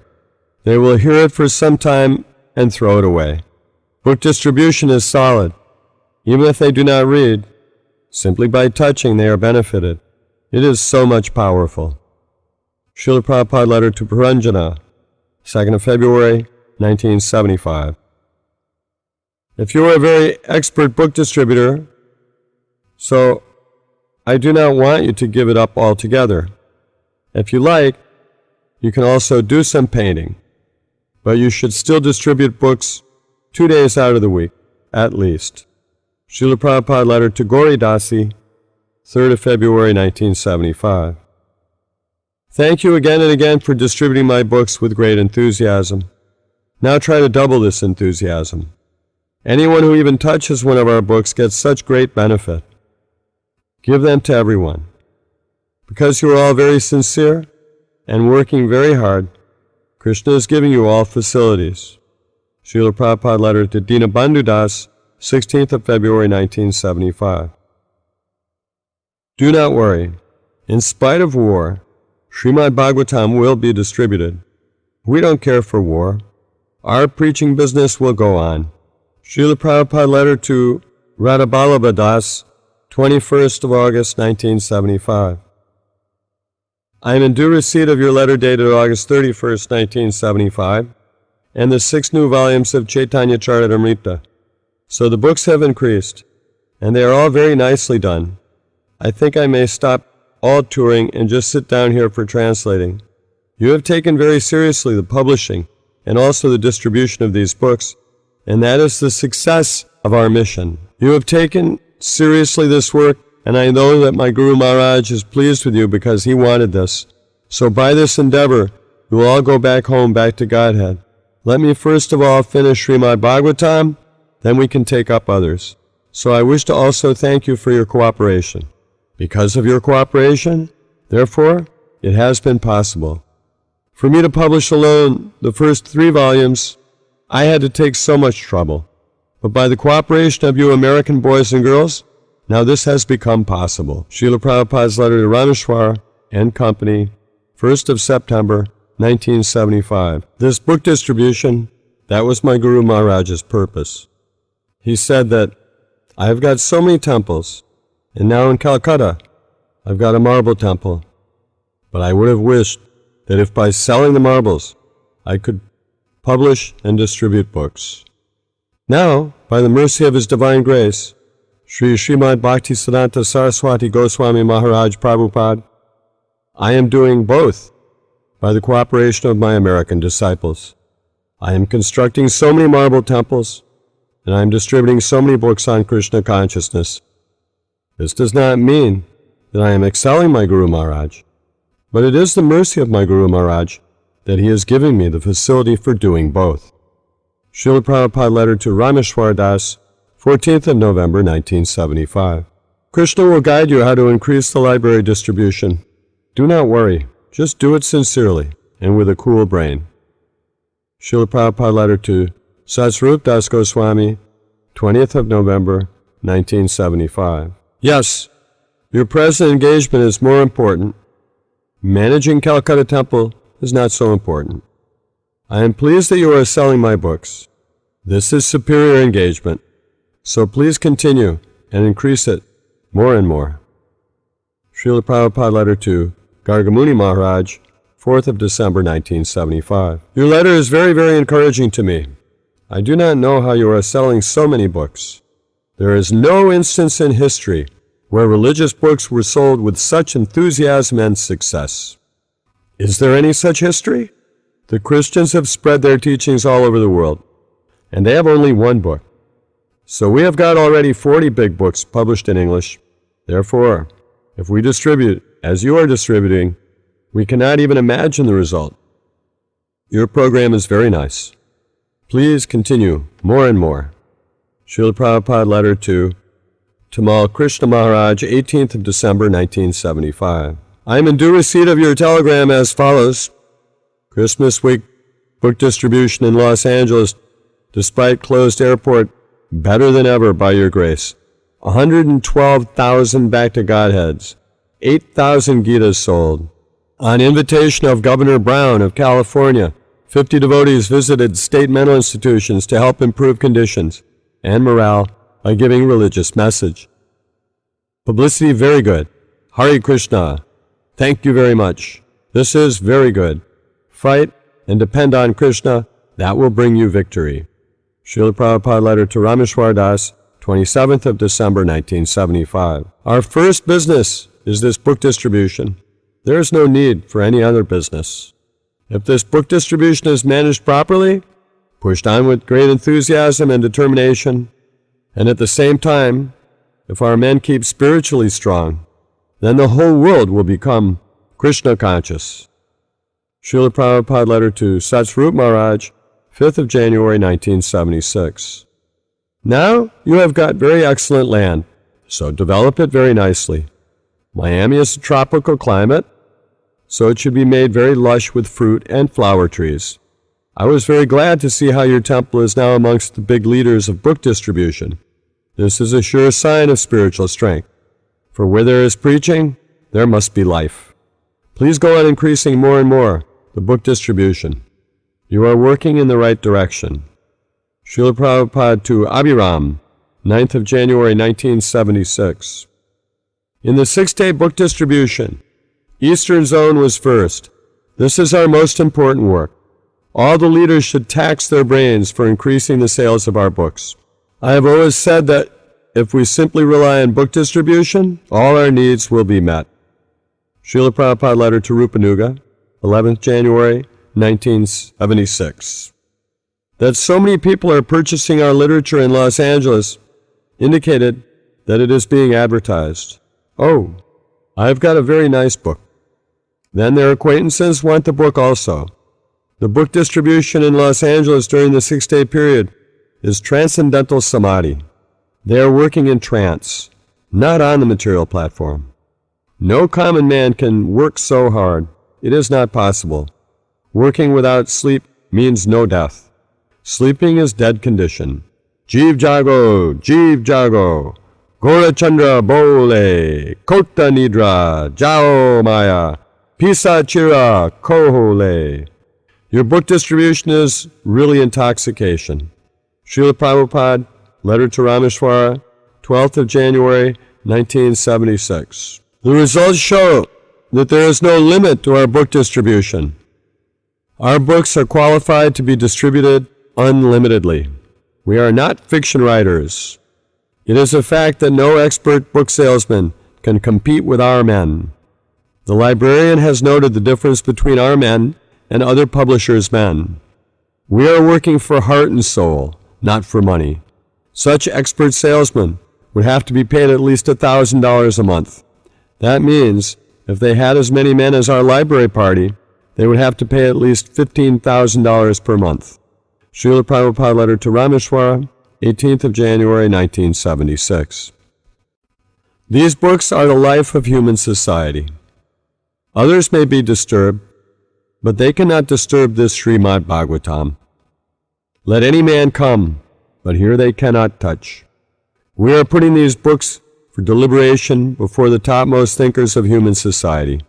They will hear it for some time and throw it away. Book distribution is solid. Even if they do not read, simply by touching they are benefited. It is so much powerful. Srila Prabhupada letter to Puranjana, 2nd of February, 1975. If you are a very expert book distributor, so I do not want you to give it up altogether. If you like, you can also do some painting, but you should still distribute books 2 days out of the week, at least. Srila Prabhupada letter to Gauri Dasi, 3rd of February, 1975. Thank you again and again for distributing my books with great enthusiasm. Now try to double this enthusiasm. Anyone who even touches one of our books gets such great benefit. Give them to everyone. Because you are all very sincere and working very hard, Krishna is giving you all facilities. Srila Prabhupada letter to Dinabandhu Das, 16th of February, 1975. Do not worry. In spite of war, Srimad Bhagavatam will be distributed. We don't care for war. Our preaching business will go on. Srila Prabhupada letter to Radhaballabha Das, 21st of August, 1975. I am in due receipt of your letter dated August 31st, 1975, and the 6 new volumes of Chaitanya Charitamrita. So the books have increased, and they are all very nicely done. I think I may stop all touring and just sit down here for translating. You have taken very seriously the publishing and also the distribution of these books, and that is the success of our mission. You have taken seriously this work, and I know that my Guru Maharaj is pleased with you because he wanted this. So by this endeavor, you will all go back home, back to Godhead. Let me first of all finish Srimad Bhagavatam, then we can take up others. So I wish to also thank you for your cooperation. Because of your cooperation, therefore, it has been possible. For me to publish alone the first 3 volumes, I had to take so much trouble. But by the cooperation of you American boys and girls, now this has become possible. Srila Prabhupada's letter to Rameshwar and Company, 1st of September, 1975. This book distribution, that was my Guru Maharaj's purpose. He said that I have got so many temples, and now in Calcutta, I've got a marble temple. But I would have wished that if by selling the marbles, I could publish and distribute books. Now, by the mercy of His Divine Grace, Sri Srimad Bhaktisiddhanta Saraswati Goswami Maharaj Prabhupada, I am doing both by the cooperation of my American disciples. I am constructing so many marble temples, and I am distributing so many books on Krishna consciousness. This does not mean that I am excelling my Guru Maharaj, But it is the mercy of my Guru Maharaj that he is giving me the facility for doing both. Srila Prabhupada letter to Rameshwar Das, 14th of November, 1975. Krishna will guide you how to increase the library distribution. Do not worry. Just do it sincerely and with a cool brain. Srila Prabhupada letter to Satsvarup Das Goswami, 20th of November, 1975. Yes, your present engagement is more important. Managing Calcutta Temple is not so important. I am pleased that you are selling my books. This is superior engagement, so please continue and increase it more and more. Srila Prabhupada letter to Gargamuni Maharaj, 4th of December, 1975. Your letter is very, very encouraging to me. I do not know how you are selling so many books. There is no instance in history where religious books were sold with such enthusiasm and success. Is there any such history? The Christians have spread their teachings all over the world, and they have only one book. So we have got already 40 big books published in English. Therefore, if we distribute as you are distributing, we cannot even imagine the result. Your program is very nice. Please continue more and more. Srila Prabhupada letter to Tamal Krishna Maharaj, 18th of December, 1975. I am in due receipt of your telegram as follows. Christmas week book distribution in Los Angeles, despite closed airport, better than ever by your grace. 112,000 back to Godheads. 8,000 Gitas sold. On invitation of Governor Brown of California, 50 devotees visited state mental institutions to help improve conditions and morale by giving religious message. Publicity very good. Hare Krishna. Thank you very much. This is very good. Fight and depend on Krishna. That will bring you victory. Srila Prabhupada letter to Rameshwar Das, 27th of December, 1975. Our first business is this book distribution. There is no need for any other business. If this book distribution is managed properly, pushed on with great enthusiasm and determination, and at the same time, if our men keep spiritually strong, then the whole world will become Krishna conscious. Srila Prabhupada letter to Satsvarup Maharaj, 5th of January, 1976. Now you have got very excellent land, so develop it very nicely. Miami is a tropical climate, so it should be made very lush with fruit and flower trees. I was very glad to see how your temple is now amongst the big leaders of book distribution. This is a sure sign of spiritual strength, for where there is preaching, there must be life. Please go on increasing more and more the book distribution. You are working in the right direction. Srila Prabhupada to Abhiram, 9th of January, 1976. In the 6-day book distribution, Eastern Zone was first. This is our most important work. All the leaders should tax their brains for increasing the sales of our books. I have always said that if we simply rely on book distribution, all our needs will be met. Srila Prabhupada letter to Rupanuga, 11th January, 1976. That so many people are purchasing our literature in Los Angeles indicated that it is being advertised. Oh, I've got a very nice book. Then their acquaintances want the book also. The book distribution in Los Angeles during the 6-day period is transcendental samadhi. They are working in trance, not on the material platform. No common man can work so hard. It is not possible. Working without sleep means no death. Sleeping is dead condition. Jeev jago, Gora Chandra bole, Kota nidra, Jao maya, Pisa chira, kohole. Your book distribution is really intoxication. Srila Prabhupada, letter to Rameshwara, 12th of January, 1976. The results show that there is no limit to our book distribution. Our books are qualified to be distributed unlimitedly. We are not fiction writers. It is a fact that no expert book salesman can compete with our men. The librarian has noted the difference between our men and other publishers' men. We are working for heart and soul, not for money. Such expert salesmen would have to be paid at least $1,000 a month. That means if they had as many men as our library party, they would have to pay at least $15,000 per month. Srila Prabhupada letter to Rameshwara, 18th of January, 1976. These books are the life of human society. Others may be disturbed, but they cannot disturb this Srimad Bhagavatam. Let any man come, but here they cannot touch. We are putting these books for deliberation before the topmost thinkers of human society.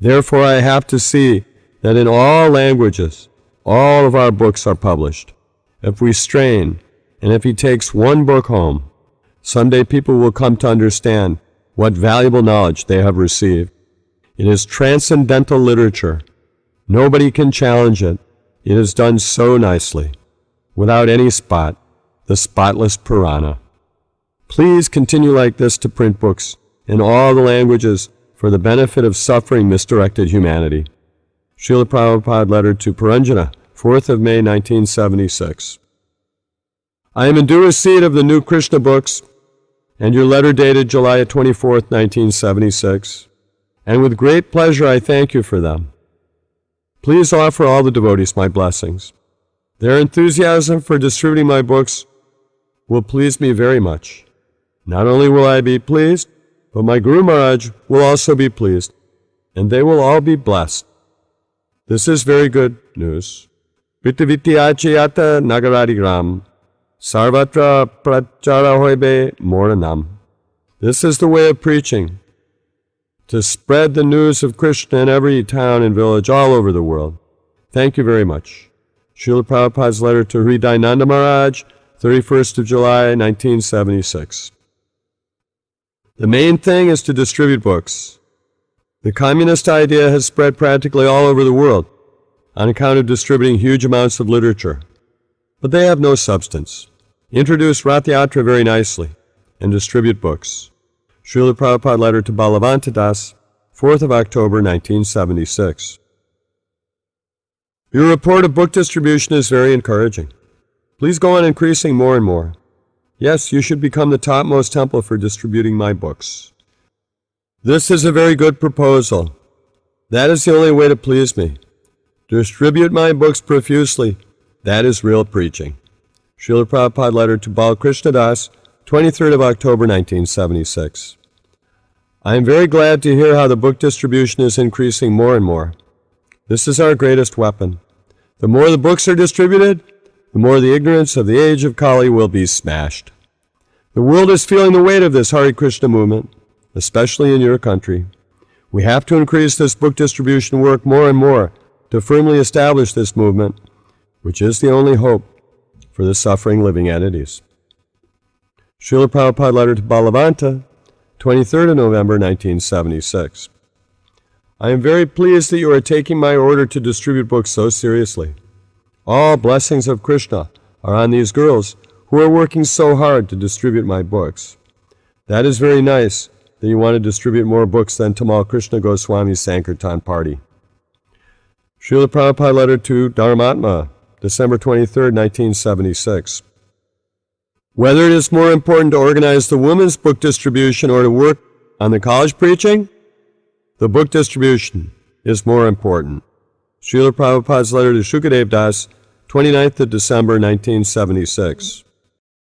Therefore, I have to see that in all languages, all of our books are published. If we strain, and if he takes one book home, someday people will come to understand what valuable knowledge they have received. It is transcendental literature. Nobody can challenge it. It is done so nicely, without any spot, the spotless Purana. Please continue like this to print books in all the languages for the benefit of suffering, misdirected humanity. Srila Prabhupada letter to Puranjana, 4th of May, 1976. I am in due receipt of the new Krishna books and your letter dated July 24th, 1976, and with great pleasure I thank you for them. Please offer all the devotees my blessings. Their enthusiasm for distributing my books will please me very much. Not only will I be pleased, but my Guru Maharaj will also be pleased, and they will all be blessed. This is very good news. Vitavitiyachayata nagaradigram, sarvatra prachara hoibe moranam. This is the way of preaching, to spread the news of Krishna in every town and village all over the world. Thank you very much. Srila Prabhupada's letter to Hridayananda Maharaj, 31st of July, 1976. The main thing is to distribute books. The communist idea has spread practically all over the world on account of distributing huge amounts of literature. But they have no substance. Introduce Rath Yatra very nicely and distribute books. Srila Prabhupada letter to Balavanta Das, 4th of October, 1976. Your report of book distribution is very encouraging. Please go on increasing more and more. Yes, you should become the topmost temple for distributing my books. This is a very good proposal. That is the only way to please me. Distribute my books profusely. That is real preaching. Srila Prabhupada letter to Balakrishna Das, 23rd of October, 1976. I am very glad to hear how the book distribution is increasing more and more. This is our greatest weapon. The more the books are distributed, the more the ignorance of the age of Kali will be smashed. The world is feeling the weight of this Hare Krishna movement, especially in your country. We have to increase this book distribution work more and more to firmly establish this movement, which is the only hope for the suffering living entities. Srila Prabhupada letter to Balavanta, 23rd of November, 1976. I am very pleased that you are taking my order to distribute books so seriously. All blessings of Krishna are on these girls who are working so hard to distribute my books. That is very nice that you want to distribute more books than Tamal Krishna Goswami's Sankirtan party. Srila Prabhupada letter to Dharmatma, December 23rd, 1976. Whether it is more important to organize the women's book distribution or to work on the college preaching, the book distribution is more important. Srila Prabhupada's letter to Shukadev Das, 29th of December, 1976.